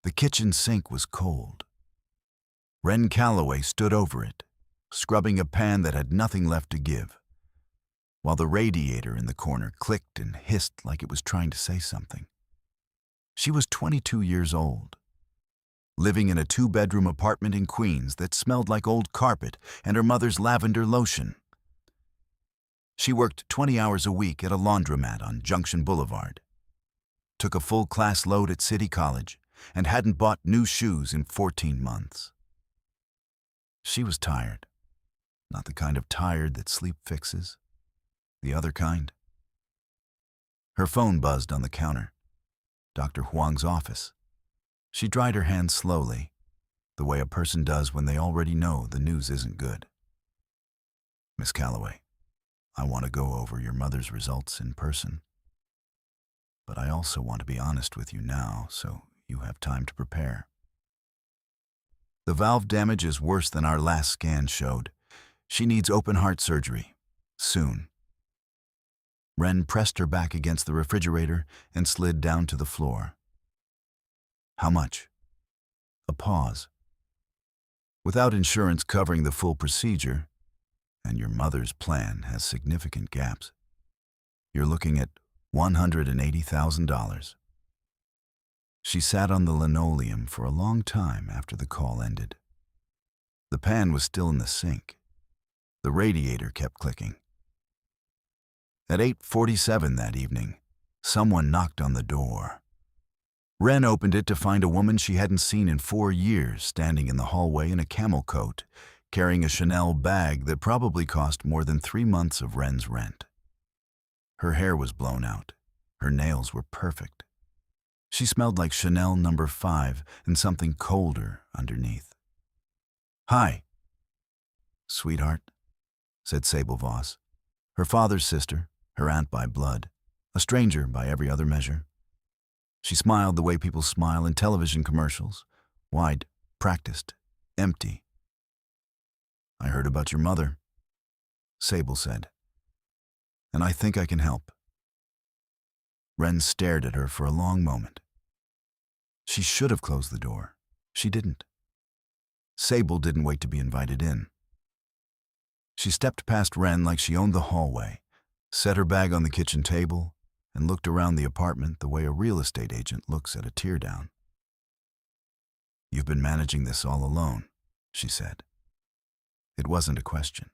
The kitchen sink was cold. Wren Calloway stood over it, scrubbing a pan that had nothing left to give, while the radiator in the corner clicked and hissed like it was trying to say something. She was 22 years old, living in a 2-bedroom apartment in Queens that smelled like old carpet and her mother's lavender lotion. She worked 20 hours a week at a laundromat on Junction Boulevard, took a full class load at City College, and hadn't bought new shoes in 14 months. She was tired. Not the kind of tired that sleep fixes. The other kind. Her phone buzzed on the counter. Dr. Huang's office. She dried her hands slowly, the way a person does when they already know the news isn't good. Miss Calloway, I want to go over your mother's results in person. But I also want to be honest with you now, so you have time to prepare. The valve damage is worse than our last scan showed. She needs open-heart surgery. Soon. Wren pressed her back against the refrigerator and slid down to the floor. How much? A pause. Without insurance covering the full procedure, and your mother's plan has significant gaps, you're looking at $180,000. She sat on the linoleum for a long time after the call ended. The pan was still in the sink. The radiator kept clicking. At 8:47 that evening, someone knocked on the door. Wren opened it to find a woman she hadn't seen in 4 years standing in the hallway in a camel coat, carrying a Chanel bag that probably cost more than 3 months of Wren's rent. Her hair was blown out. Her nails were perfect. She smelled like Chanel No. 5 and something colder underneath. "Hi." "Sweetheart," said Sable Voss, her father's sister, her aunt by blood, a stranger by every other measure. She smiled the way people smile in television commercials, wide, practiced, empty. "I heard about your mother," Sable said, "and I think I can help." Wren stared at her for a long moment. She should have closed the door. She didn't. Sable didn't wait to be invited in. She stepped past Wren like she owned the hallway, set her bag on the kitchen table, and looked around the apartment the way a real estate agent looks at a teardown. "You've been managing this all alone," she said. It wasn't a question.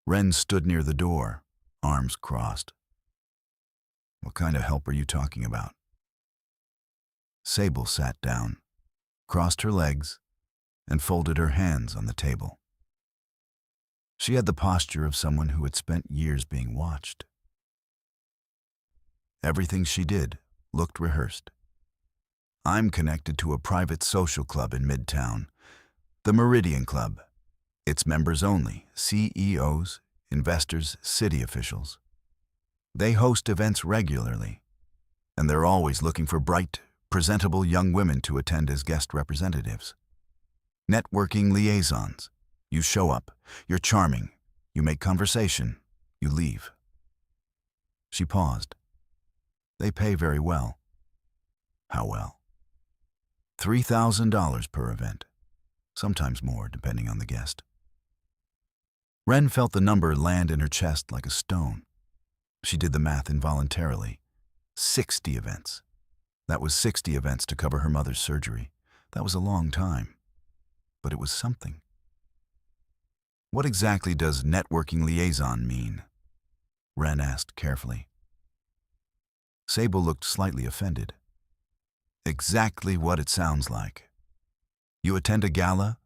Wren stood near the door, arms crossed. "What kind of help are you talking about?" Sable sat down, crossed her legs, and folded her hands on the table. She had the posture of someone who had spent years being watched. Everything she did looked rehearsed. "I'm connected to a private social club in Midtown, the Meridian Club. It's members only, CEOs, investors, city officials. They host events regularly, and they're always looking for bright, presentable young women to attend as guest representatives. Networking liaisons. You show up, you're charming, you make conversation, you leave." She paused. "They pay very well." "How well?" $3,000 per event, sometimes more depending on the guest. Wren felt the number land in her chest like a stone. She did the math involuntarily. 60 events. That was 60 events to cover her mother's surgery. That was a long time. But it was something. "What exactly does networking liaison mean?" Wren asked carefully. Sable looked slightly offended. "Exactly what it sounds like. You attend a gala,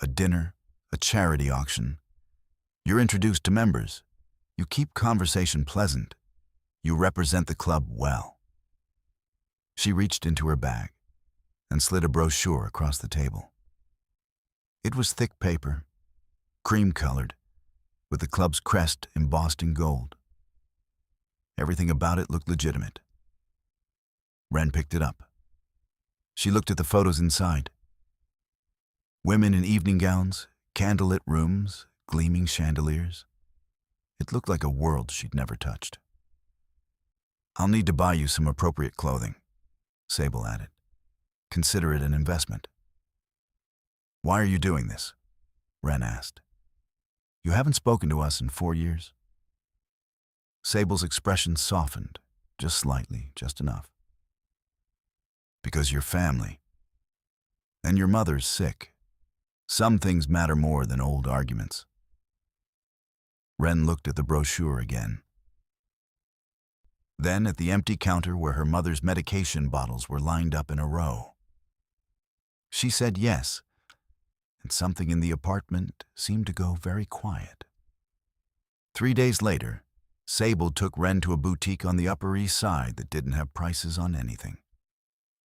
a dinner, a charity auction. You're introduced to members. You keep conversation pleasant. You represent the club well." She reached into her bag and slid a brochure across the table. It was thick paper, cream-colored, with the club's crest embossed in gold. Everything about it looked legitimate. Wren picked it up. She looked at the photos inside. Women in evening gowns, candlelit rooms, gleaming chandeliers. It looked like a world she'd never touched. "I'll need to buy you some appropriate clothing," Sable added. Consider it an investment." "Why are you doing this?" Wren asked. "You haven't spoken to us in 4 years." Sable's expression softened, just slightly, just enough. "Because you're family. And your mother's sick. Some things matter more than old arguments." Wren looked at the brochure again. Then at the empty counter where her mother's medication bottles were lined up in a row. She said yes, and something in the apartment seemed to go very quiet. 3 days later, Sable took Wren to a boutique on the Upper East Side that didn't have prices on anything.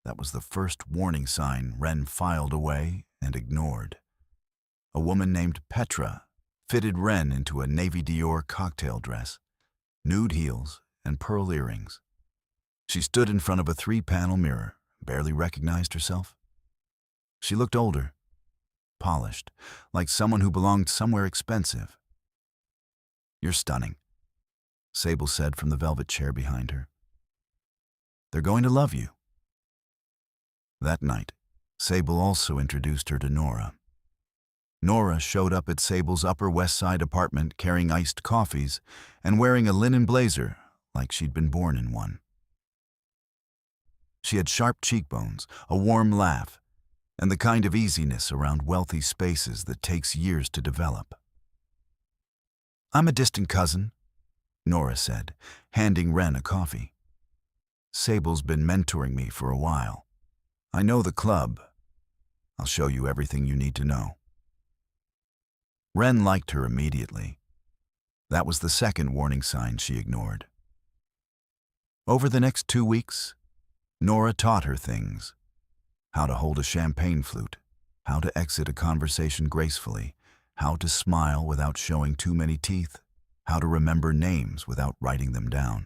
That was the first warning sign Wren filed away and ignored. A woman named Petra fitted Wren into a navy Dior cocktail dress, nude heels, and pearl earrings. She stood in front of a 3-panel mirror, barely recognized herself. She looked older, polished, like someone who belonged somewhere expensive. "You're stunning," Sable said from the velvet chair behind her. "They're going to love you." That night, Sable also introduced her to Nora. Nora showed up at Sable's Upper West Side apartment carrying iced coffees and wearing a linen blazer like she'd been born in one. She had sharp cheekbones, a warm laugh, and the kind of easiness around wealthy spaces that takes years to develop. "I'm a distant cousin," Nora said, handing Wren a coffee. "Sable's been mentoring me for a while. I know the club. I'll show you everything you need to know." Wren liked her immediately. That was the second warning sign she ignored. Over the next 2 weeks, Nora taught her things: how to hold a champagne flute, how to exit a conversation gracefully, how to smile without showing too many teeth, how to remember names without writing them down.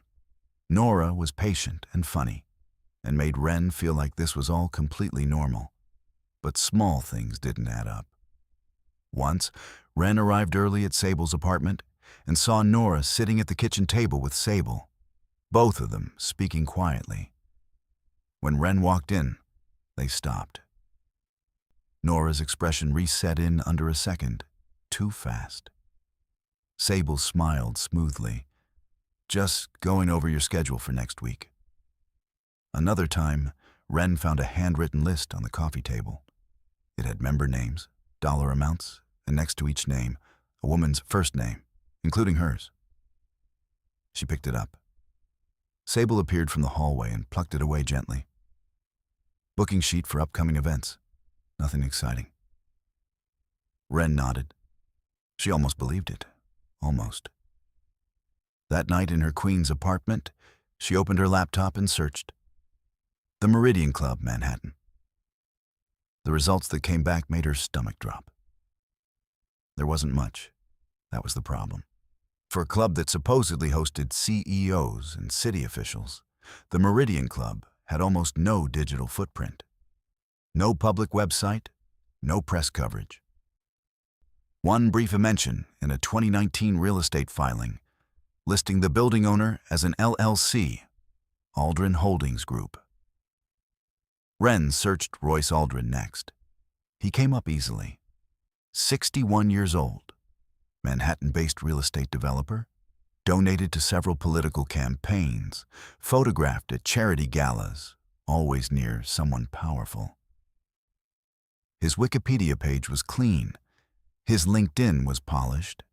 Nora was patient and funny, and made Wren feel like this was all completely normal. But small things didn't add up. Once, Wren arrived early at Sable's apartment and saw Nora sitting at the kitchen table with Sable, both of them speaking quietly. When Wren walked in, they stopped. Nora's expression reset in under a second, too fast. Sable smiled smoothly. "Just going over your schedule for next week." Another time, Wren found a handwritten list on the coffee table. It had member names, dollar amounts, and next to each name, a woman's first name, including hers. She picked it up. Sable appeared from the hallway and plucked it away gently. "Booking sheet for upcoming events. Nothing exciting." Wren nodded. She almost believed it. Almost. That night in her Queens apartment, she opened her laptop and searched. The Meridian Club, Manhattan. The results that came back made her stomach drop. There wasn't much. That was the problem. For a club that supposedly hosted CEOs and city officials, the Meridian Club had almost no digital footprint. No public website, no press coverage. One brief mention in a 2019 real estate filing, listing the building owner as an LLC, Aldrin Holdings Group. Wren searched Royce Aldrin next. He came up easily. 61 years old, Manhattan-based real estate developer, donated to several political campaigns, photographed at charity galas, always near someone powerful. His Wikipedia page was clean. His LinkedIn was polished.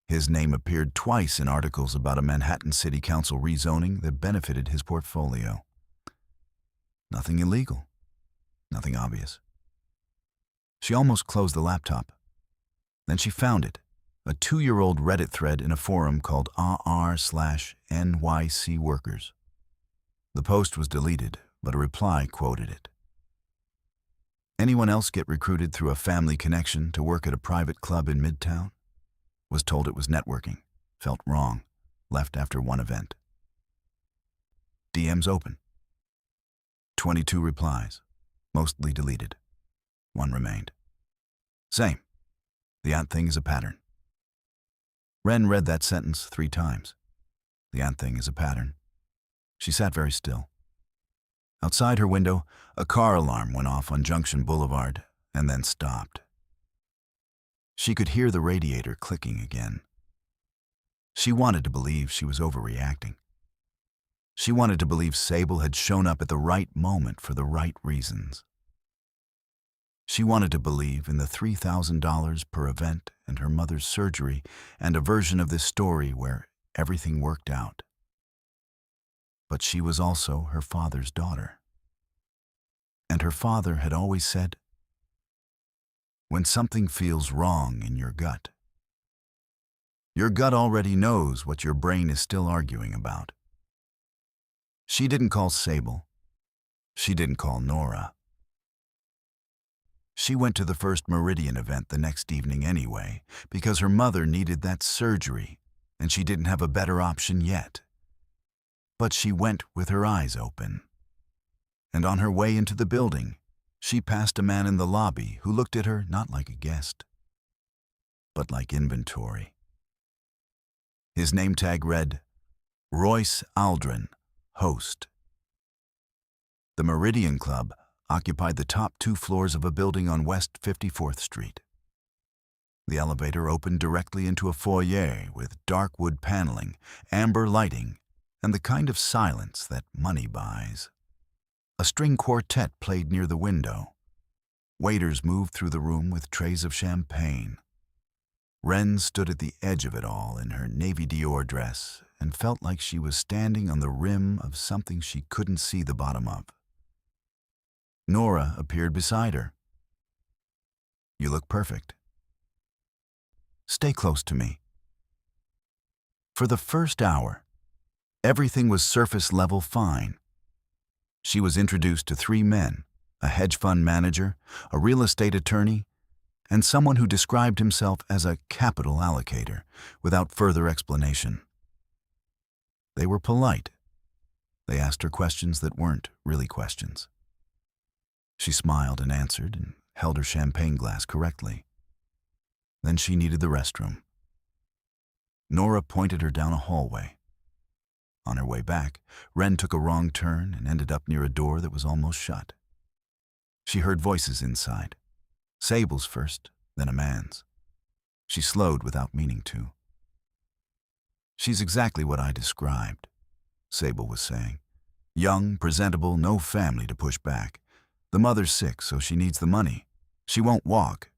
His name appeared twice in articles about a Manhattan City Council rezoning that benefited his portfolio. Nothing illegal. Nothing obvious. She almost closed the laptop. Then she found it, a 2-year-old Reddit thread in a forum called r/NYC Workers. The post was deleted, but a reply quoted it. "Anyone else get recruited through a family connection to work at a private club in Midtown? Was told it was networking, felt wrong, left after one event. DMs open. 22 replies, mostly deleted. 1 remained. Same. The ant thing is a pattern." Wren read that sentence 3 times. The ant thing is a pattern. She sat very still. Outside her window, a car alarm went off on Junction Boulevard and then stopped. She could hear the radiator clicking again. She wanted to believe she was overreacting. She wanted to believe Sable had shown up at the right moment for the right reasons. She wanted to believe in the $3,000 per event and her mother's surgery and a version of this story where everything worked out. But she was also her father's daughter. And her father had always said, when something feels wrong in your gut already knows what your brain is still arguing about. She didn't call Sable. She didn't call Nora. She went to the first Meridian event the next evening anyway, because her mother needed that surgery, and she didn't have a better option yet. But she went with her eyes open. And on her way into the building, she passed a man in the lobby who looked at her not like a guest, but like inventory. His name tag read, Royce Aldrin, host. The Meridian Club occupied the top 2 floors of a building on West 54th Street. The elevator opened directly into a foyer with dark wood paneling, amber lighting, and the kind of silence that money buys. A string quartet played near the window. Waiters moved through the room with trays of champagne. Wren stood at the edge of it all in her navy Dior dress and felt like she was standing on the rim of something she couldn't see the bottom of. Nora appeared beside her. You look perfect. Stay close to me. For the first hour, everything was surface level fine. She was introduced to 3 men, a hedge fund manager, a real estate attorney, and someone who described himself as a capital allocator without further explanation. They were polite. They asked her questions that weren't really questions. She smiled and answered and held her champagne glass correctly. Then she needed the restroom. Nora pointed her down a hallway. On her way back, Wren took a wrong turn and ended up near a door that was almost shut. She heard voices inside. Sable's first, then a man's. She slowed without meaning to. She's exactly what I described, Sable was saying. Young, presentable, no family to push back. The mother's sick, so she needs the money. She won't walk.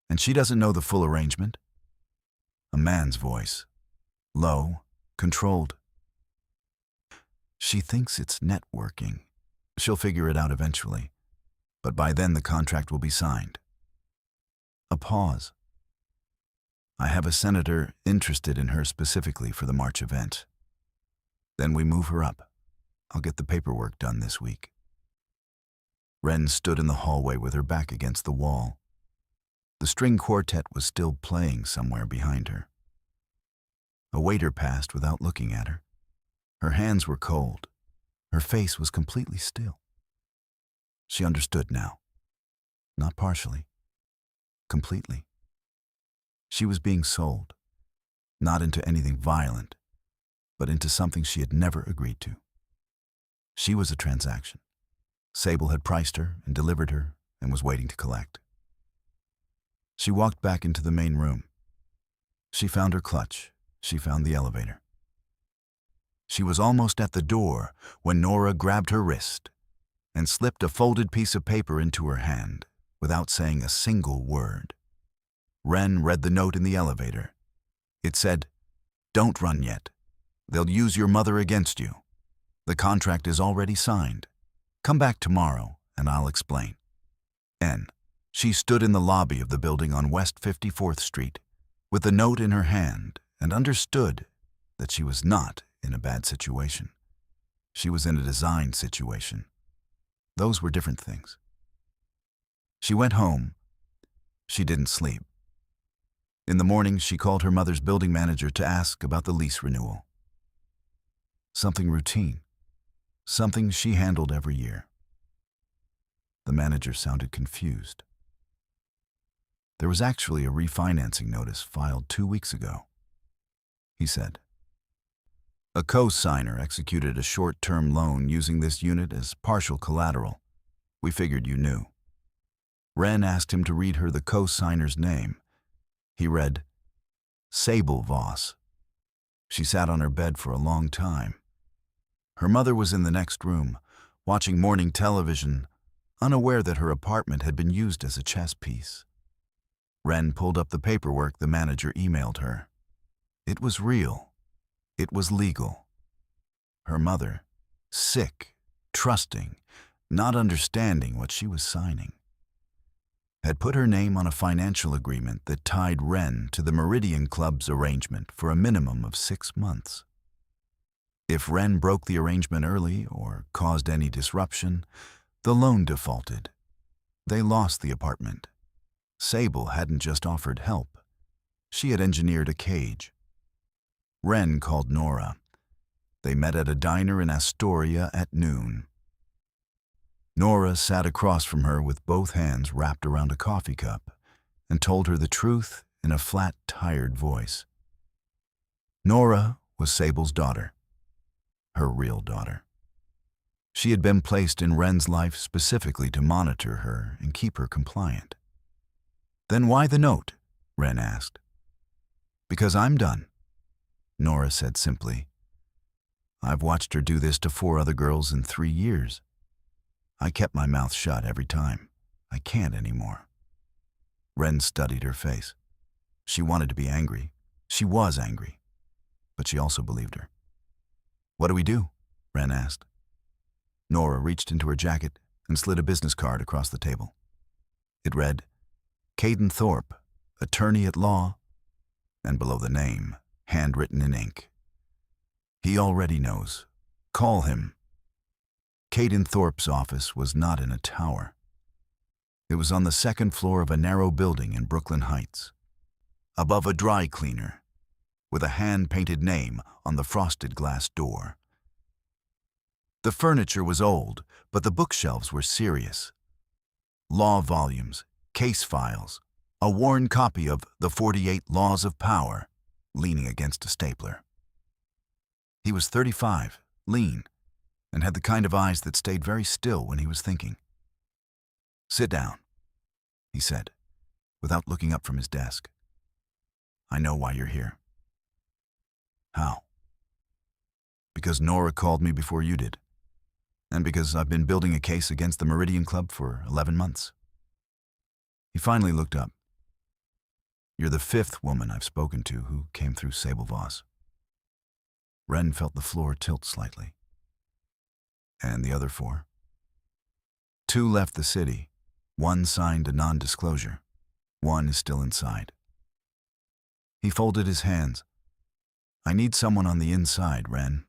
And she doesn't know the full arrangement. A man's voice. Low, controlled. She thinks it's networking. She'll figure it out eventually. But by then the contract will be signed. A pause. I have a senator interested in her specifically for the March event. Then we move her up. I'll get the paperwork done this week. Wren stood in the hallway with her back against the wall. The string quartet was still playing somewhere behind her. A waiter passed without looking at her. Her hands were cold. Her face was completely still. She understood now. Not partially. Completely. She was being sold. Not into anything violent, but into something she had never agreed to. She was a transaction. Sable had priced her and delivered her and was waiting to collect. She walked back into the main room. She found her clutch. She found the elevator. She was almost at the door when Nora grabbed her wrist and slipped a folded piece of paper into her hand without saying a single word. Wren read the note in the elevator. It said, "Don't run yet. They'll use your mother against you. The contract is already signed. Come back tomorrow and I'll explain." N. She stood in the lobby of the building on West 54th Street with the note in her hand and understood that she was not in a bad situation. She was in a designed situation. Those were different things. She went home. She didn't sleep. In the morning, she called her mother's building manager to ask about the lease renewal. Something routine. Something she handled every year. The manager sounded confused. There was actually a refinancing notice filed 2 weeks ago, he said. A co-signer executed a short-term loan using this unit as partial collateral. We figured you knew. Wren asked him to read her the co-signer's name. He read, Sable Voss. She sat on her bed for a long time. Her mother was in the next room, watching morning television, unaware that her apartment had been used as a chess piece. Wren pulled up the paperwork the manager emailed her. It was real. It was legal. Her mother, sick, trusting, not understanding what she was signing, had put her name on a financial agreement that tied Wren to the Meridian Club's arrangement for a minimum of 6 months. If Wren broke the arrangement early or caused any disruption, the loan defaulted. They lost the apartment. Sable hadn't just offered help. She had engineered a cage. Wren called Nora. They met at a diner in Astoria at noon. Nora sat across from her with both hands wrapped around a coffee cup and told her the truth in a flat, tired voice. Nora was Sable's daughter, her real daughter. She had been placed in Wren's life specifically to monitor her and keep her compliant. Then why the note? Wren asked. Because I'm done, Nora said simply. I've watched her do this to 4 other girls in 3 years. I kept my mouth shut every time. I can't anymore. Wren studied her face. She wanted to be angry. She was angry. But she also believed her. What do we do? Wren asked. Nora reached into her jacket and slid a business card across the table. It read, Caden Thorpe, attorney at law, and below the name, handwritten in ink. He already knows. Call him. Caden Thorpe's office was not in a tower. It was on the 2nd floor of a narrow building in Brooklyn Heights, above a dry cleaner, with a hand-painted name on the frosted glass door. The furniture was old, but the bookshelves were serious. Law volumes, case files, a worn copy of The 48 Laws of Power, leaning against a stapler. He was 35, lean, and had the kind of eyes that stayed very still when he was thinking. Sit down, he said, without looking up from his desk. I know why you're here. How? Because Nora called me before you did, and because I've been building a case against the Meridian Club for 11 months. He finally looked up. You're the 5th woman I've spoken to who came through Sable Voss. Wren felt the floor tilt slightly. And the other 4? 2 left the city. 1 signed a non-disclosure. 1 is still inside. He folded his hands. I need someone on the inside, Wren.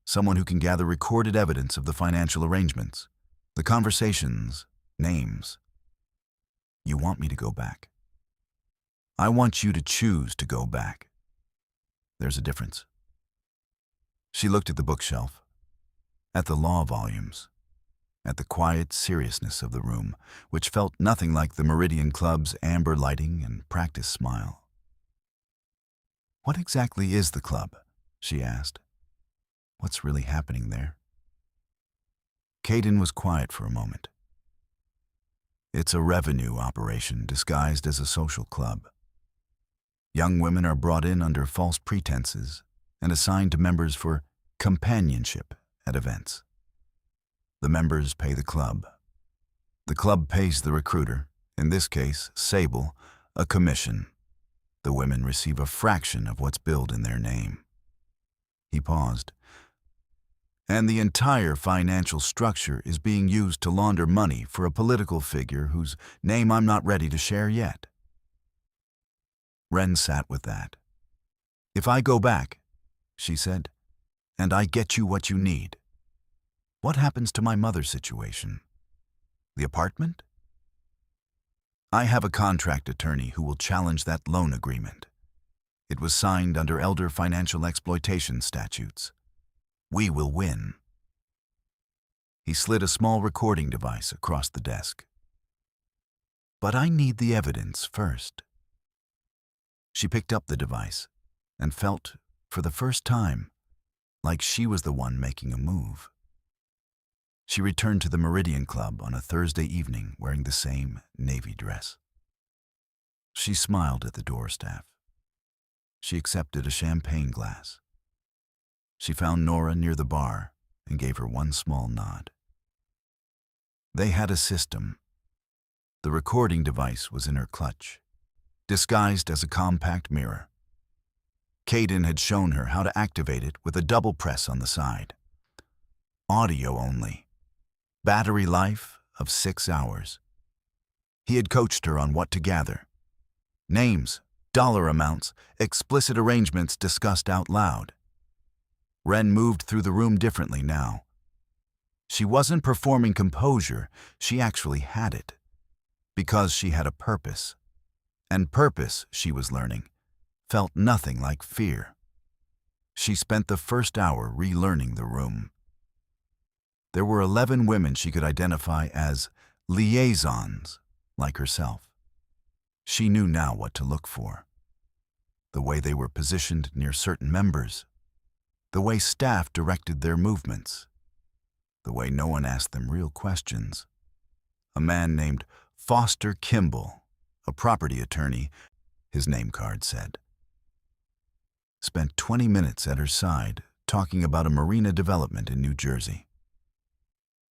Someone who can gather recorded evidence of the financial arrangements, the conversations, names. You want me to go back. I want you to choose to go back. There's a difference. She looked at the bookshelf, at the law volumes, at the quiet seriousness of the room, which felt nothing like the Meridian Club's amber lighting and practice smile. What exactly is the club? She asked. What's really happening there? Caden was quiet for a moment. It's a revenue operation disguised as a social club. Young women are brought in under false pretenses and assigned to members for companionship at events. The members pay the club. The club pays the recruiter, in this case, Sable, a commission. The women receive a fraction of what's billed in their name. He paused. And the entire financial structure is being used to launder money for a political figure whose name I'm not ready to share yet. Wren sat with that. If I go back, she said, and I get you what you need, what happens to my mother's situation? The apartment? I have a contract attorney who will challenge that loan agreement. It was signed under elder financial exploitation statutes. We will win. He slid a small recording device across the desk. But I need the evidence first. She picked up the device and felt, for the first time, like she was the one making a move. She returned to the Meridian Club on a Thursday evening wearing the same navy dress. She smiled at the door staff. She accepted a champagne glass. She found Nora near the bar and gave her one small nod. They had a system. The recording device was in her clutch, disguised as a compact mirror. Caden had shown her how to activate it with a double press on the side. Audio only. Battery life of 6 hours. He had coached her on what to gather. Names, dollar amounts, explicit arrangements discussed out loud. Wren moved through the room differently now. She wasn't performing composure, she actually had it. Because she had a purpose. And purpose, she was learning, felt nothing like fear. She spent the first hour relearning the room. There were 11 women she could identify as liaisons, like herself. She knew now what to look for. The way they were positioned near certain members. The way staff directed their movements. The way no one asked them real questions. A man named Foster Kimball, a property attorney, his name card said, spent 20 minutes at her side talking about a marina development in New Jersey.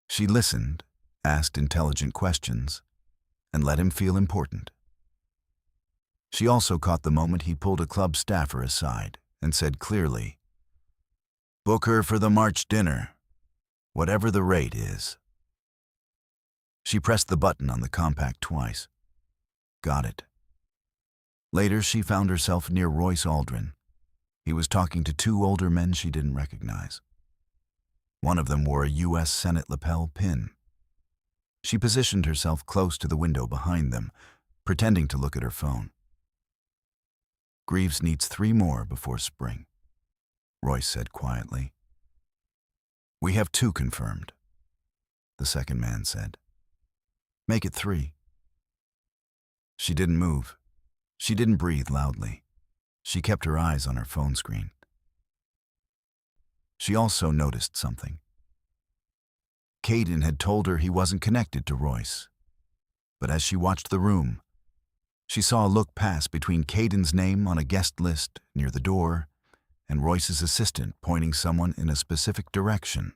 She listened, asked intelligent questions, and let him feel important. She also caught the moment he pulled a club staffer aside and said clearly, "Book her for the March dinner, whatever the rate is." She pressed the button on the compact twice. Got it. Later, she found herself near Royce Aldrin. He was talking to 2 older men she didn't recognize. One of them wore a U.S. Senate lapel pin. She positioned herself close to the window behind them, pretending to look at her phone. "Greaves needs 3 more before spring," Royce said quietly. "We have 2 confirmed," the second man said. "Make it 3. She didn't move. She didn't breathe loudly. She kept her eyes on her phone screen. She also noticed something. Caden had told her he wasn't connected to Royce. But as she watched the room, she saw a look pass between Caden's name on a guest list near the door and Royce's assistant pointing someone in a specific direction.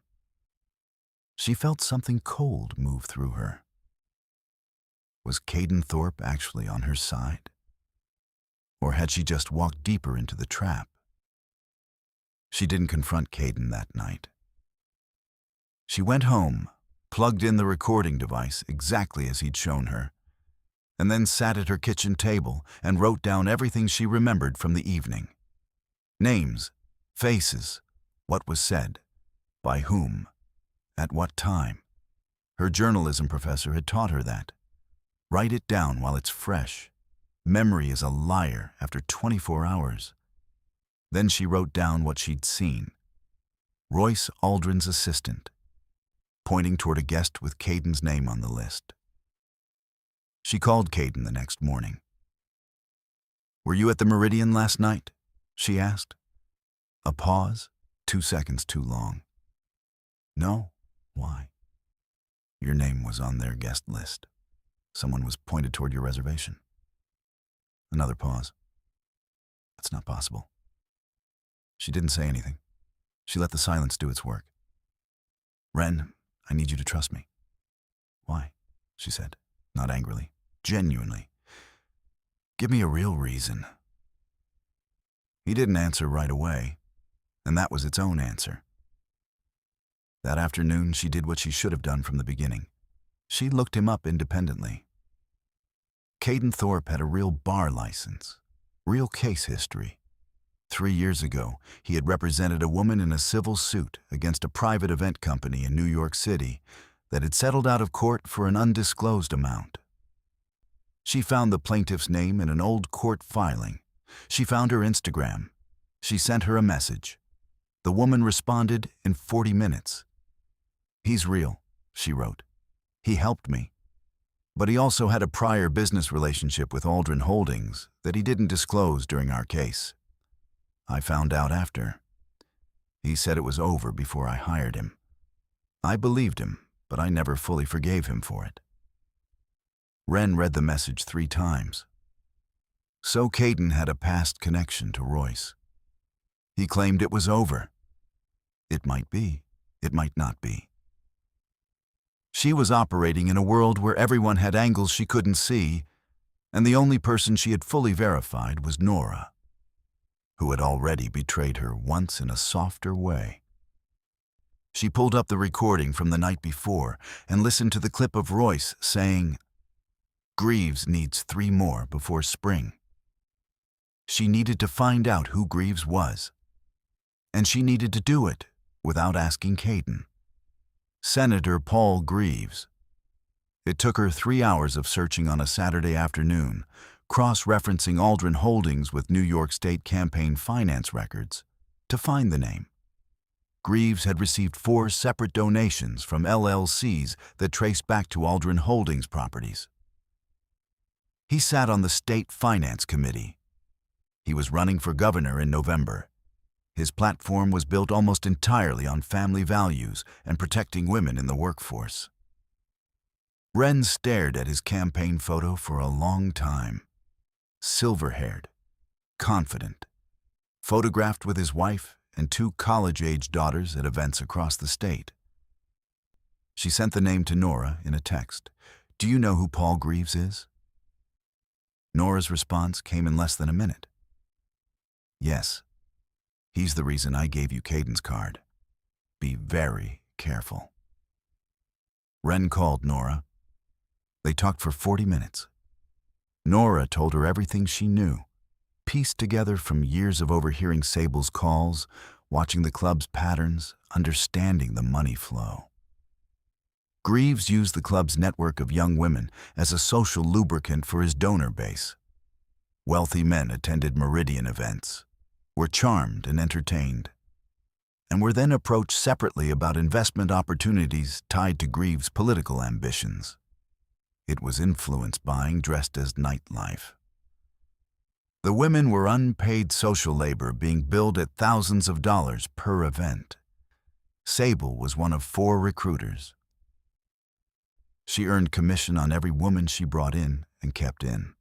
She felt something cold move through her. Was Caden Thorpe actually on her side? Or had she just walked deeper into the trap? She didn't confront Caden that night. She went home, plugged in the recording device exactly as he'd shown her, and then sat at her kitchen table and wrote down everything she remembered from the evening. Names, faces, what was said, by whom, at what time. Her journalism professor had taught her that. Write it down while it's fresh. Memory is a liar after 24 hours. Then she wrote down what she'd seen. Royce Aldrin's assistant, pointing toward a guest with Caden's name on the list. She called Caden the next morning. "Were you at the Meridian last night?" she asked. A pause, 2 seconds too long. "No. Why?" "Your name was on their guest list. Someone was pointed toward your reservation." Another pause. "That's not possible." She didn't say anything. She let the silence do its work. "Wren, I need you to trust me." "Why?" she said, not angrily, genuinely. "Give me a real reason." He didn't answer right away, and that was its own answer. That afternoon, she did what she should have done from the beginning. She looked him up independently. Caden Thorpe had a real bar license, real case history. 3 years ago, he had represented a woman in a civil suit against a private event company in New York City that had settled out of court for an undisclosed amount. She found the plaintiff's name in an old court filing. She found her Instagram. She sent her a message. The woman responded in 40 minutes. "He's real," she wrote. "He helped me. But he also had a prior business relationship with Aldrin Holdings that he didn't disclose during our case. I found out after. He said it was over before I hired him. I believed him, but I never fully forgave him for it. Wren read the message 3 times. So Caden had a past connection to Royce. He claimed it was over. It might be, it might not be. She was operating in a world where everyone had angles she couldn't see, and the only person she had fully verified was Nora, who had already betrayed her once in a softer way. She pulled up the recording from the night before and listened to the clip of Royce saying, "Greaves needs 3 more before spring." She needed to find out who Greaves was, and she needed to do it without asking Caden. Senator Paul Greaves. It took her 3 hours of searching on a Saturday afternoon, cross-referencing Aldrin Holdings with New York State campaign finance records, to find the name. Greaves had received 4 separate donations from LLCs that traced back to Aldrin Holdings properties. He sat on the State Finance Committee. He was running for governor in November. His platform was built almost entirely on family values and protecting women in the workforce. Wren stared at his campaign photo for a long time. Silver-haired, confident, photographed with his wife and 2 college-age daughters at events across the state. She sent the name to Nora in a text. "Do you know who Paul Greaves is?" Nora's response came in less than a minute. "Yes. He's the reason I gave you Caden's card. Be very careful." Wren called Nora. They talked for 40 minutes. Nora told her everything she knew, pieced together from years of overhearing Sable's calls, watching the club's patterns, understanding the money flow. Greaves used the club's network of young women as a social lubricant for his donor base. Wealthy men attended Meridian events, were charmed and entertained, and were then approached separately about investment opportunities tied to Greaves' political ambitions. It was influence buying dressed as nightlife. The women were unpaid social labor being billed at thousands of dollars per event. Sable was one of 4 recruiters. She earned commission on every woman she brought in and kept in.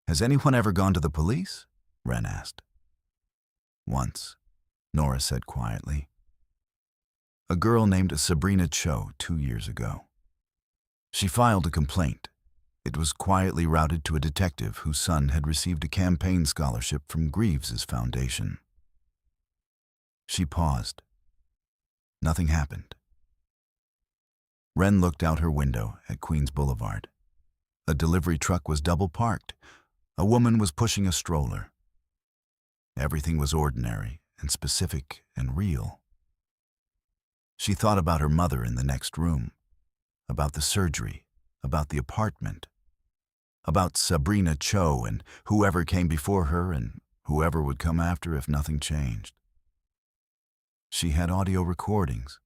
"Has anyone ever gone to the police?" Wren asked. "Once," Nora said quietly. "A girl named Sabrina Cho 2 years ago. She filed a complaint. It was quietly routed to a detective whose son had received a campaign scholarship from Greaves' foundation." She paused. Nothing happened. Wren looked out her window at Queens Boulevard. A delivery truck was double parked. A woman was pushing a stroller. Everything was ordinary and specific and real. She thought about her mother in the next room, about the surgery, about the apartment, about Sabrina Cho and whoever came before her and whoever would come after if nothing changed. She had audio recordings.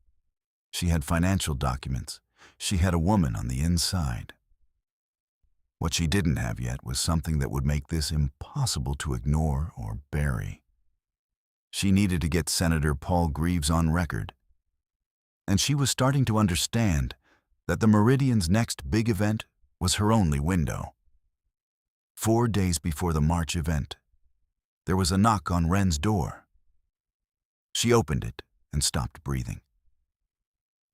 She had financial documents. She had a woman on the inside. What she didn't have yet was something that would make this impossible to ignore or bury. She needed to get Senator Paul Greaves on record. And she was starting to understand that the Meridian's next big event was her only window. 4 days before the March event, there was a knock on Wren's door. She opened it and stopped breathing.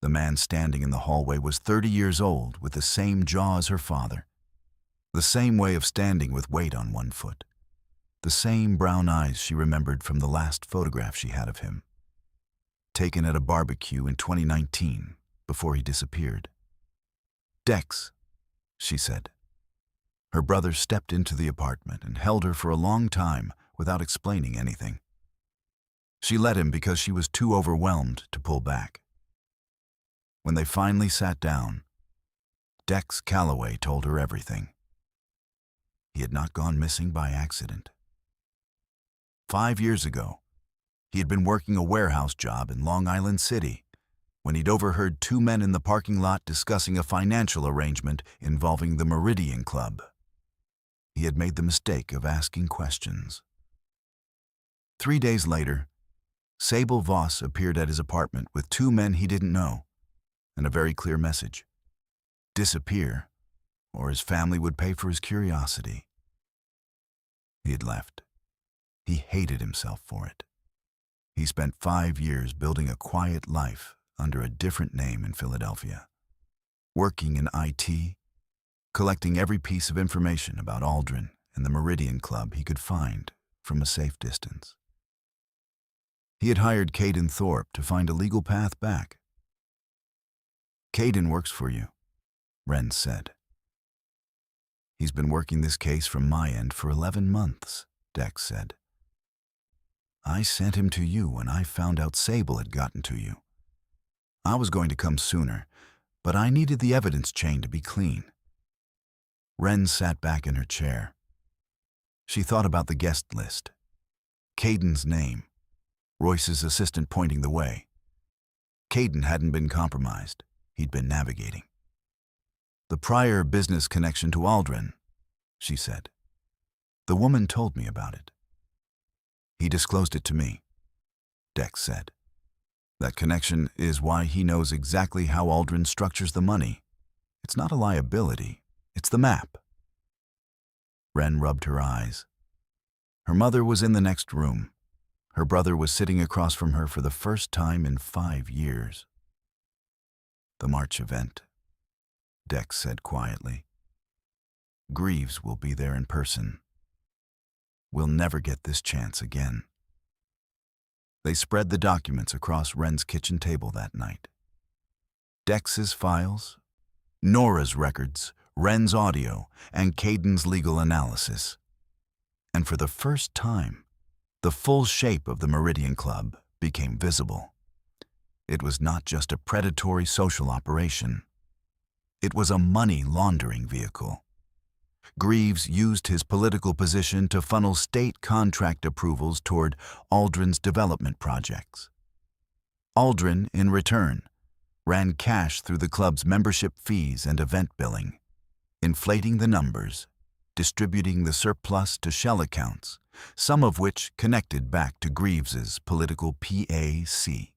The man standing in the hallway was 30 years old with the same jaw as her father, the same way of standing with weight on one foot, the same brown eyes she remembered from the last photograph she had of him, taken at a barbecue in 2019 before he disappeared. "Dex," she said. Her brother stepped into the apartment and held her for a long time without explaining anything. She let him because she was too overwhelmed to pull back. When they finally sat down, Dex Calloway told her everything. He had not gone missing by accident. 5 years ago, he had been working a warehouse job in Long Island City when he'd overheard 2 men in the parking lot discussing a financial arrangement involving the Meridian Club. He had made the mistake of asking questions. 3 days later, Sable Voss appeared at his apartment with two men he didn't know, and a very clear message: disappear, or his family would pay for his curiosity. He had left. He hated himself for it. He spent 5 years building a quiet life under a different name in Philadelphia, working in IT, collecting every piece of information about Laundering and the Meridian Club he could find from a safe distance. He had hired Caden Thorpe to find a legal path back. "Caden works for you," Wren said. "He's been working this case from my end for 11 months, Dex said. "I sent him to you when I found out Sable had gotten to you. I was going to come sooner, but I needed the evidence chain to be clean." Wren sat back in her chair. She thought about the guest list. Caden's name, Royce's assistant pointing the way. Caden hadn't been compromised. He'd been navigating. "The prior business connection to Laundering," she said. "The woman told me about it." "He disclosed it to me," Dex said. "That connection is why he knows exactly how Laundering structures the money. It's not a liability, it's the map." Wren rubbed her eyes. Her mother was in the next room. Her brother was sitting across from her for the first time in 5 years. "The March event," Dex said quietly. "Greaves will be there in person. We'll never get this chance again." They spread the documents across Wren's kitchen table that night. Dex's files, Nora's records, Wren's audio, and Caden's legal analysis. And for the first time, the full shape of the Meridian Club became visible. It was not just a predatory social operation. It was a money laundering vehicle. Greaves used his political position to funnel state contract approvals toward Laundering's development projects. Laundering, in return, ran cash through the club's membership fees and event billing, inflating the numbers, distributing the surplus to shell accounts, some of which connected back to Greaves's political PAC.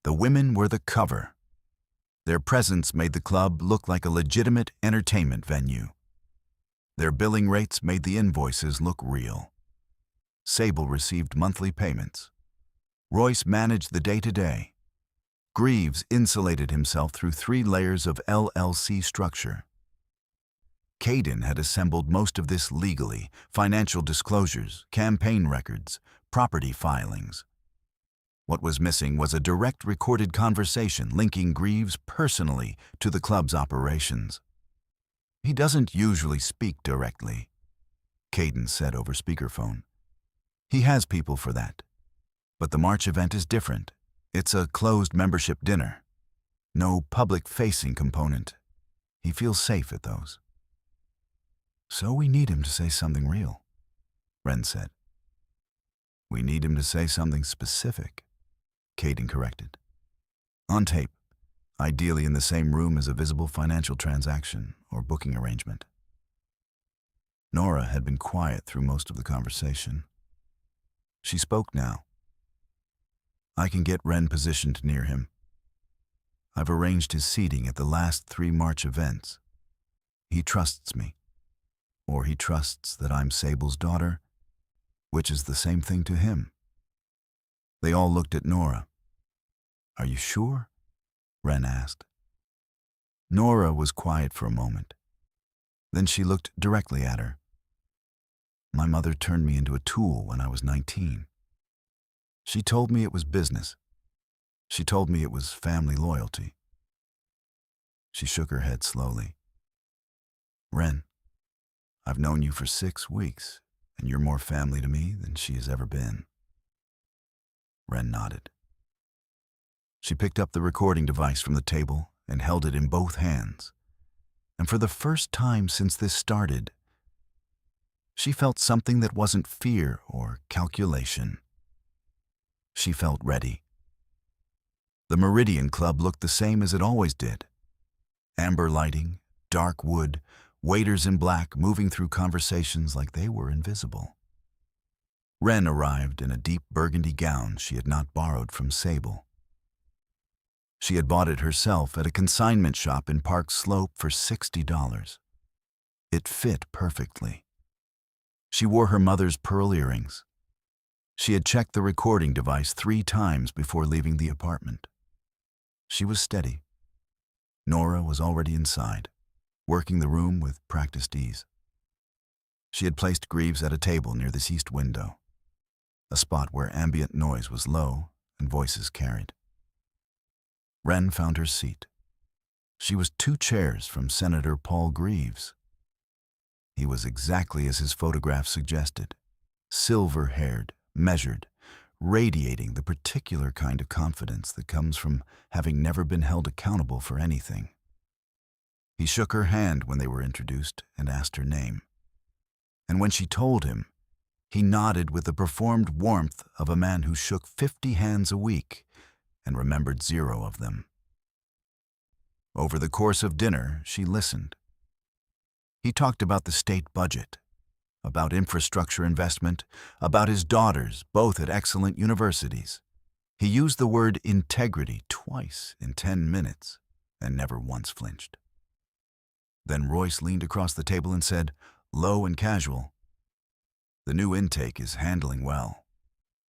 The women were the cover. Their presence made the club look like a legitimate entertainment venue. Their billing rates made the invoices look real. Sable received monthly payments. Royce managed the day-to-day. Greaves insulated himself through 3 layers of LLC structure. Caden had assembled most of this legally: financial disclosures, campaign records, property filings. What was missing was a direct recorded conversation linking Greaves personally to the club's operations. "He doesn't usually speak directly," Caden said over speakerphone. "He has people for that. But the March event is different. It's a closed membership dinner. No public-facing component. He feels safe at those." "So we need him to say something real," Wren said. "We need him to say something specific," Caden corrected. "On tape, ideally in the same room as a visible financial transaction or booking arrangement." Nora had been quiet through most of the conversation. She spoke now. "I can get Wren positioned near him. I've arranged his seating at the last 3 March events. He trusts me. Or he trusts that I'm Sable's daughter, which is the same thing to him." They all looked at Nora. "Are you sure?" Wren asked. Nora was quiet for a moment. Then she looked directly at her. "My mother turned me into a tool when I was 19. She told me it was business. She told me it was family loyalty." She shook her head slowly. "Wren, I've known you for 6 weeks, and you're more family to me than she has ever been." Wren nodded. She picked up the recording device from the table and held it in both hands. And for the first time since this started, she felt something that wasn't fear or calculation. She felt ready. The Meridian Club looked the same as it always did. Amber lighting, dark wood, waiters in black moving through conversations like they were invisible. Wren arrived in a deep burgundy gown she had not borrowed from Sable. She had bought it herself at a consignment shop in Park Slope for $60. It fit perfectly. She wore her mother's pearl earrings. She had checked the recording device 3 times before leaving the apartment. She was steady. Nora was already inside, working the room with practiced ease. She had placed Greaves at a table near this east window, a spot where ambient noise was low and voices carried. Wren found her seat. She was 2 chairs from Senator Paul Greaves. He was exactly as his photograph suggested, silver-haired, measured, radiating the particular kind of confidence that comes from having never been held accountable for anything. He shook her hand when they were introduced and asked her name. And when she told him, he nodded with the performed warmth of a man who shook 50 hands a week and remembered 0 of them. Over the course of dinner, she listened. He talked about the state budget, about infrastructure investment, about his daughters, both at excellent universities. He used the word integrity twice in 10 minutes and never once flinched. Then Royce leaned across the table and said, low and casual, "The new intake is handling well.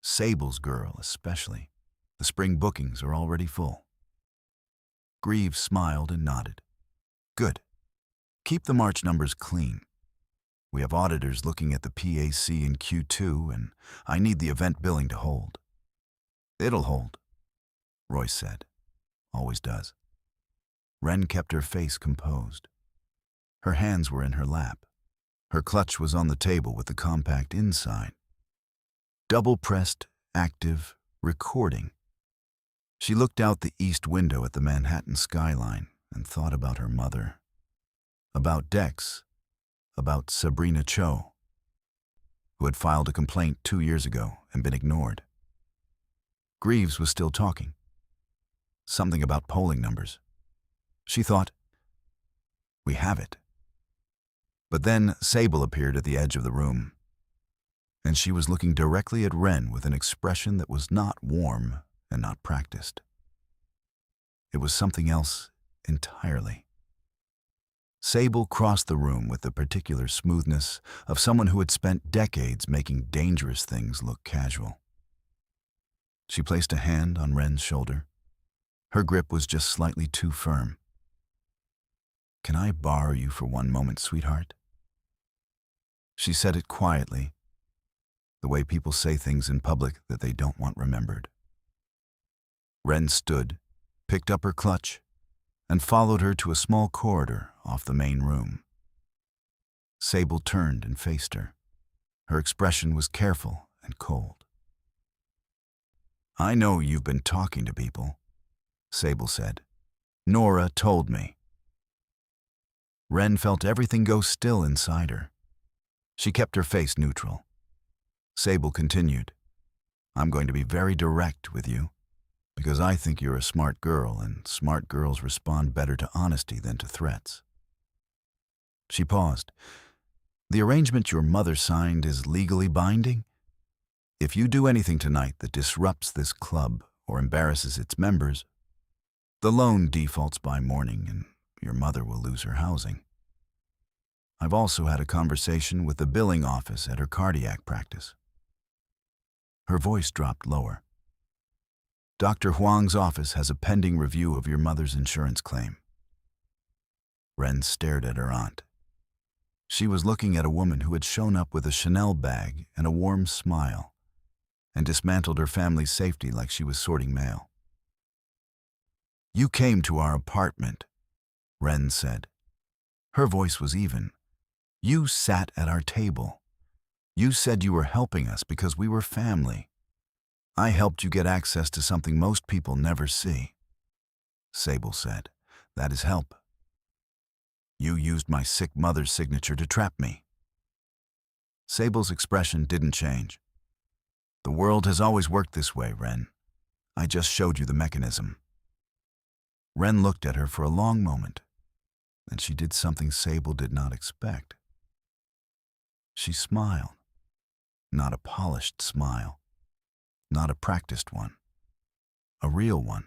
Sable's girl especially. The spring bookings are already full." Greaves smiled and nodded. "Good. Keep the March numbers clean. We have auditors looking at the PAC in Q2, and I need the event billing to hold." "It'll hold," Royce said. "Always does." Wren kept her face composed. Her hands were in her lap. Her clutch was on the table with the compact inside. Double-pressed, active, recording. She looked out the east window at the Manhattan skyline and thought about her mother, about Dex, about Sabrina Cho, who had filed a complaint 2 years ago and been ignored. Greaves was still talking. Something about polling numbers. She thought, we have it. But then Sable appeared at the edge of the room, and she was looking directly at Wren with an expression that was not warm and not practiced. It was something else entirely. Sable crossed the room with the particular smoothness of someone who had spent decades making dangerous things look casual. She placed a hand on Wren's shoulder. Her grip was just slightly too firm. "Can I borrow you for one moment, sweetheart?" She said it quietly, the way people say things in public that they don't want remembered. Wren stood, picked up her clutch, and followed her to a small corridor off the main room. Sable turned and faced her. Her expression was careful and cold. "I know you've been talking to people," Sable said. "Nora told me." Wren felt everything go still inside her. She kept her face neutral. Sable continued, "I'm going to be very direct with you, because I think you're a smart girl, and smart girls respond better to honesty than to threats." She paused. "The arrangement your mother signed is legally binding? If you do anything tonight that disrupts this club or embarrasses its members, the loan defaults by morning and your mother will lose her housing. I've also had a conversation with the billing office at her cardiac practice." Her voice dropped lower. "Dr. Huang's office has a pending review of your mother's insurance claim." Wren stared at her aunt. She was looking at a woman who had shown up with a Chanel bag and a warm smile and dismantled her family's safety like she was sorting mail. "You came to our apartment," Wren said. Her voice was even. "You sat at our table. You said you were helping us because we were family. I helped you get access to something most people never see." Sable said, "That is help. You used my sick mother's signature to trap me." Sable's expression didn't change. "The world has always worked this way, Wren. I just showed you the mechanism." Wren looked at her for a long moment, then she did something Sable did not expect. She smiled. Not a polished smile. Not a practiced one. A real one.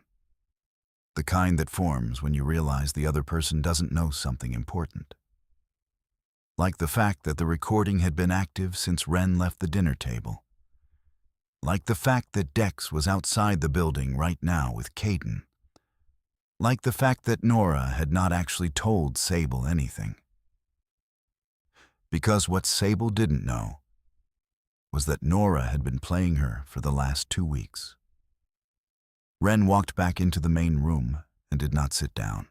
The kind that forms when you realize the other person doesn't know something important. Like the fact that the recording had been active since Wren left the dinner table. Like the fact that Dex was outside the building right now with Caden. Like the fact that Nora had not actually told Sable anything. Because what Sable didn't know was that Nora had been playing her for the last 2 weeks. Wren walked back into the main room and did not sit down.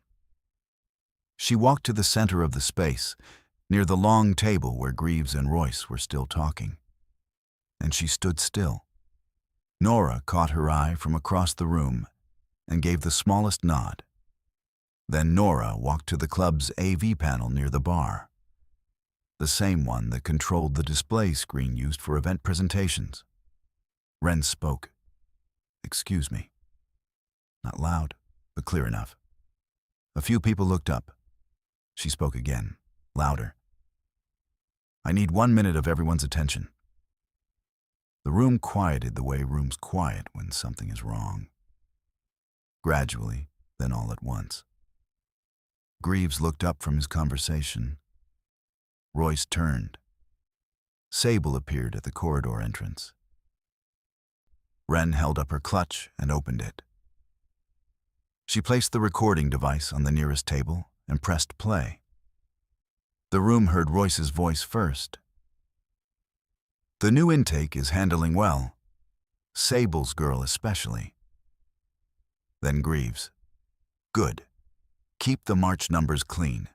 She walked to the center of the space, near the long table where Greaves and Royce were still talking. And she stood still. Nora caught her eye from across the room and gave the smallest nod. Then Nora walked to the club's AV panel near the bar, the same one that controlled the display screen used for event presentations. Wren spoke. "Excuse me." Not loud, but clear enough. A few people looked up. She spoke again, louder. "I need 1 minute of everyone's attention." The room quieted the way rooms quiet when something is wrong. Gradually, then all at once. Greaves looked up from his conversation. Royce turned. Sable appeared at the corridor entrance. Wren held up her clutch and opened it. She placed the recording device on the nearest table and pressed play. The room heard Royce's voice first. "The new intake is handling well. Sable's girl especially." Then Greaves. "Good. Keep the March numbers clean.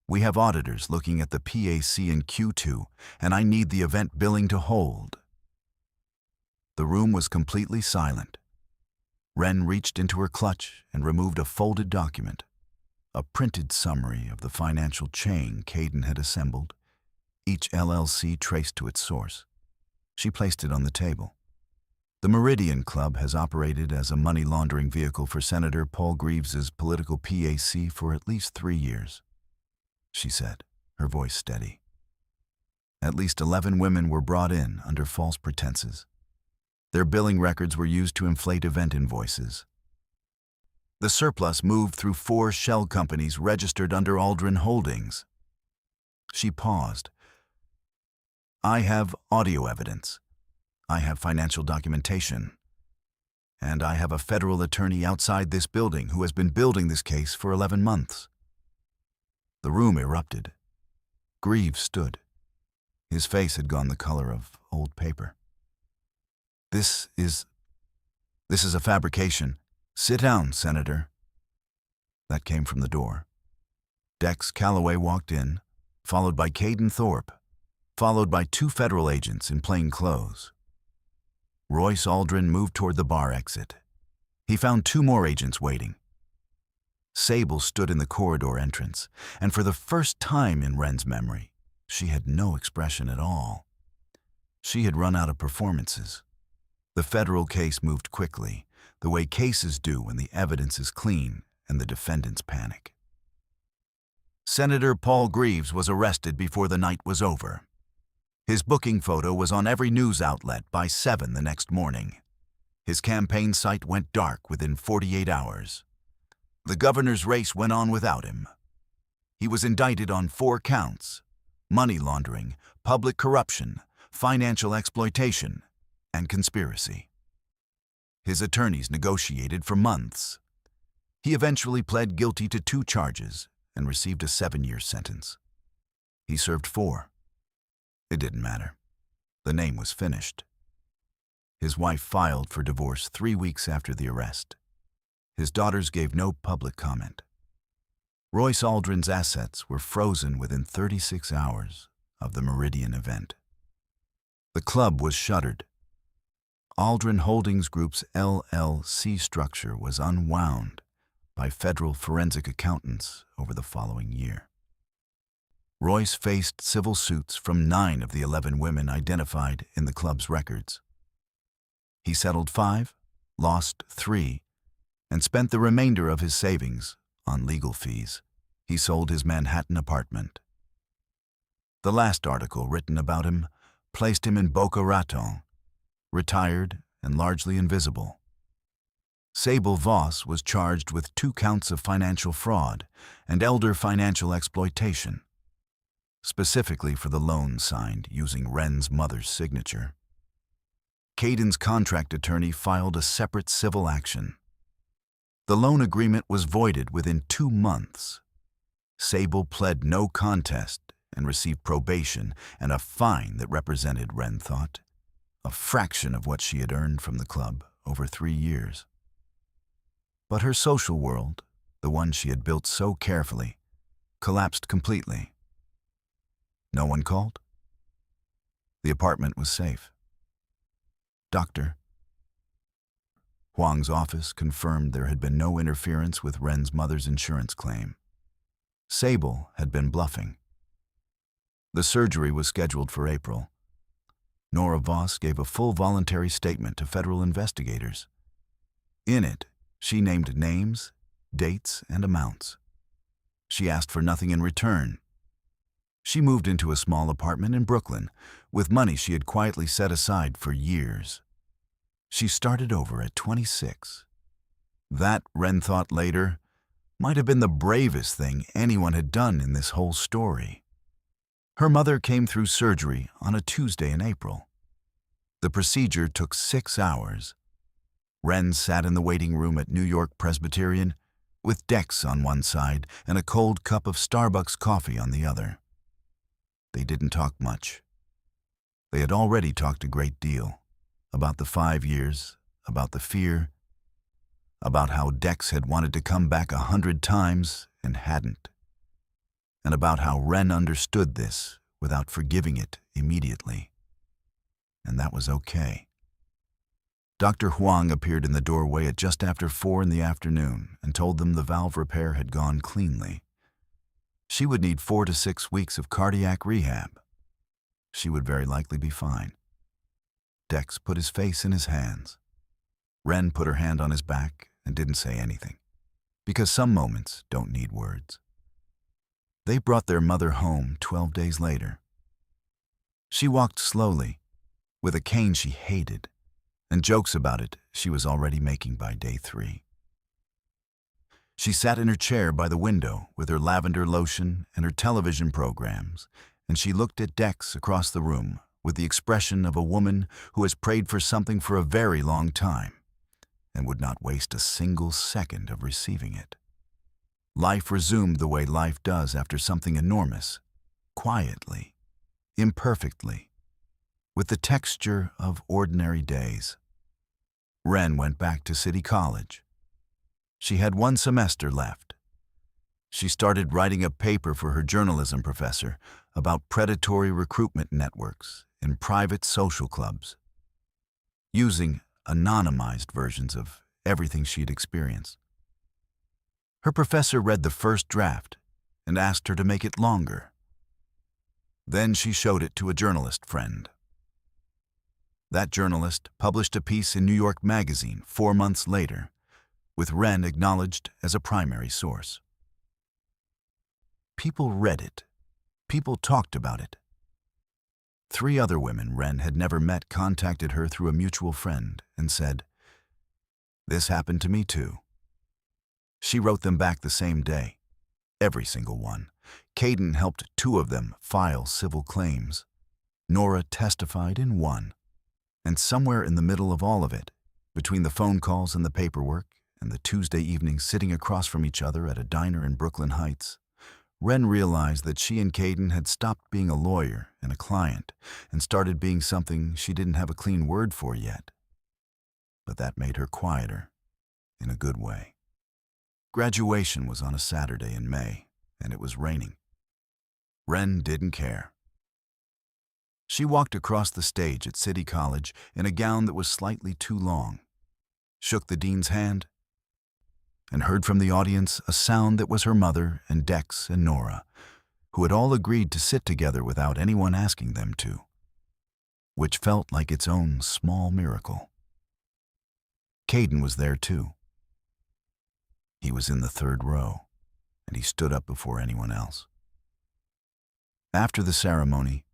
We have auditors looking at the PAC in Q2, and I need the event billing to hold." The room was completely silent. Wren reached into her clutch and removed a folded document, a printed summary of the financial chain Caden had assembled, each LLC traced to its source. She placed it on the table. "The Meridian Club has operated as a money laundering vehicle for Senator Paul Greaves's political PAC for at least 3 years, she said, her voice steady. At least 11 women were brought in under false pretenses. Their billing records were used to inflate event invoices. The surplus moved through 4 shell companies registered under Aldrin Holdings." She paused. "I have audio evidence. I have financial documentation. And I have a federal attorney outside this building who has been building this case for 11 months. The room erupted. Greaves stood. His face had gone the color of old paper. This is a fabrication. Sit down, Senator." That came from the door. Dex Calloway walked in, followed by Caden Thorpe, followed by 2 federal agents in plain clothes. Royce Aldrin moved toward the bar exit. He found 2 more agents waiting. Sable stood in the corridor entrance, and for the first time in Wren's memory, she had no expression at all. She had run out of performances. The federal case moved quickly, the way cases do when the evidence is clean and the defendants panic. Senator Paul Greaves was arrested before the night was over. His booking photo was on every news outlet by 7 the next morning. His campaign site went dark within 48 hours. The governor's race went on without him. He was indicted on 4 counts: money laundering, public corruption, financial exploitation, and conspiracy. His attorneys negotiated for months. He eventually pled guilty to 2 charges and received a 7-year sentence. He served 4. It didn't matter. The name was finished. His wife filed for divorce 3 weeks after the arrest. His daughters gave no public comment. Royce Aldrin's assets were frozen within 36 hours of the Meridian event. The club was shuttered. Aldrin Holdings Group's LLC structure was unwound by federal forensic accountants over the following year. Royce faced civil suits from 9 of the 11 women identified in the club's records. He settled 5, lost 3, and spent the remainder of his savings on legal fees. He sold his Manhattan apartment. The last article written about him placed him in Boca Raton, retired and largely invisible. Sable Voss was charged with 2 counts of financial fraud and elder financial exploitation, specifically for the loan signed using Wren's mother's signature. Caden's contract attorney filed a separate civil action. The loan agreement was voided within 2 months. Sable pled no contest and received probation and a fine that represented, Wren thought, a fraction of what she had earned from the club over 3 years. But her social world, the one she had built so carefully, collapsed completely. No one called. The apartment was safe. Doctor. Huang's office confirmed there had been no interference with Wren's mother's insurance claim. Sable had been bluffing. The surgery was scheduled for April. Nora Voss gave a full voluntary statement to federal investigators. In it, she named names, dates, and amounts. She asked for nothing in return. She moved into a small apartment in Brooklyn with money she had quietly set aside for years. She started over at 26. That, Wren thought later, might have been the bravest thing anyone had done in this whole story. Her mother came through surgery on a Tuesday in April. The procedure took 6 hours. Wren sat in the waiting room at New York Presbyterian with Dex on one side and a cold cup of Starbucks coffee on the other. They didn't talk much. They had already talked a great deal about the 5 years, about the fear, about how Dex had wanted to come back 100 times and hadn't, and about how Wren understood this without forgiving it immediately. And that was okay. Dr. Huang appeared in the doorway at just after 4 in the afternoon and told them the valve repair had gone cleanly. She would need 4 to 6 weeks of cardiac rehab. She would very likely be fine. Dex put his face in his hands. Wren put her hand on his back and didn't say anything, because some moments don't need words. They brought their mother home 12 days later. She walked slowly, with a cane she hated, and jokes about it she was already making by day 3. She sat in her chair by the window with her lavender lotion and her television programs, and she looked at Dex across the room with the expression of a woman who has prayed for something for a very long time and would not waste a single second of receiving it. Life resumed the way life does after something enormous, quietly, imperfectly, with the texture of ordinary days. Wren went back to City College. She had 1 semester left. She started writing a paper for her journalism professor about predatory recruitment networks in private social clubs, using anonymized versions of everything she'd experienced. Her professor read the first draft and asked her to make it longer. Then she showed it to a journalist friend. That journalist published a piece in New York Magazine 4 months later, with Wren acknowledged as a primary source. People read it. People talked about it. 3 other women Wren had never met contacted her through a mutual friend and said, "This happened to me too." She wrote them back the same day, every single one. Caden helped 2 of them file civil claims. Nora testified in 1. And somewhere in the middle of all of it, between the phone calls and the paperwork and the Tuesday evenings sitting across from each other at a diner in Brooklyn Heights, Wren realized that she and Caden had stopped being a lawyer and a client and started being something she didn't have a clean word for yet. But that made her quieter, in a good way. Graduation was on a Saturday in May, and it was raining. Wren didn't care. She walked across the stage at City College in a gown that was slightly too long, shook the dean's hand, and heard from the audience a sound that was her mother and Dex and Nora, who had all agreed to sit together without anyone asking them to, which felt like its own small miracle. Caden was there too. He was in the 3rd row, and he stood up before anyone else. After the ceremony,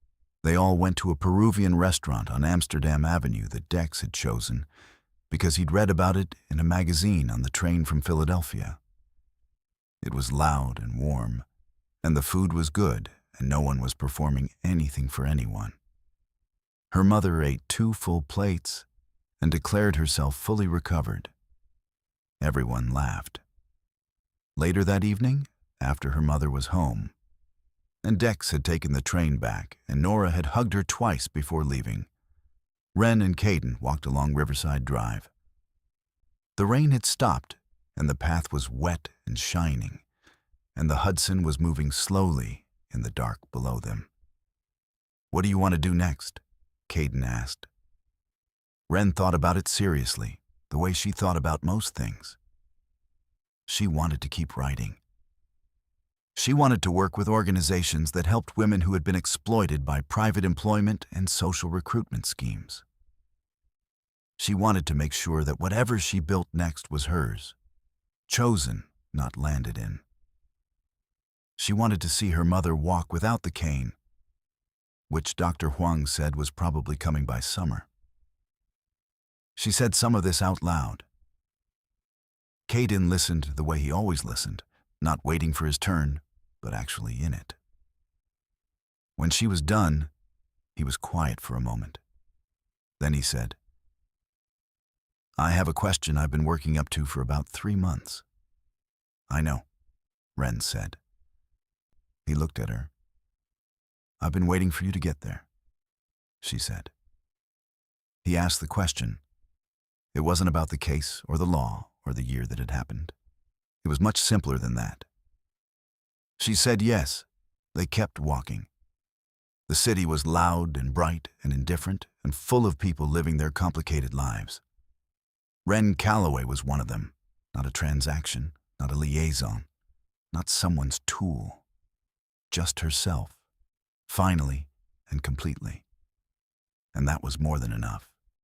They all went to a Peruvian restaurant on Amsterdam Avenue that Dex had chosen because he'd read about it in a magazine on the train from Philadelphia. It was loud and warm, and the food was good, and no one was performing anything for anyone. Her mother ate 2 full plates and declared herself fully recovered. Everyone laughed. Later that evening, after her mother was home, and Dex had taken the train back, and Nora had hugged her twice before leaving, Wren and Caden walked along Riverside Drive. The rain had stopped, and the path was wet and shining, and the Hudson was moving slowly in the dark below them. "What do you want to do next?" Caden asked. Wren thought about it seriously, the way she thought about most things. She wanted to keep writing. She wanted to work with organizations that helped women who had been exploited by private employment and social recruitment schemes. She wanted to make sure that whatever she built next was hers, chosen, not landed in. She wanted to see her mother walk without the cane, which Dr. Huang said was probably coming by summer. She said some of this out loud. Caden listened the way he always listened, not waiting for his turn, but actually in it. When she was done, he was quiet for a moment. Then he said, "I have a question I've been working up to for about 3 months." "I know," Wren said. He looked at her. "I've been waiting for you to get there," she said. He asked the question. It wasn't about the case or the law or the year that had happened. It was much simpler than that. She said yes. They kept walking. The city was loud and bright and indifferent and full of people living their complicated lives. Wren Calloway was one of them, not a transaction, not a liaison, not someone's tool. Just herself, finally and completely. And that was more than enough.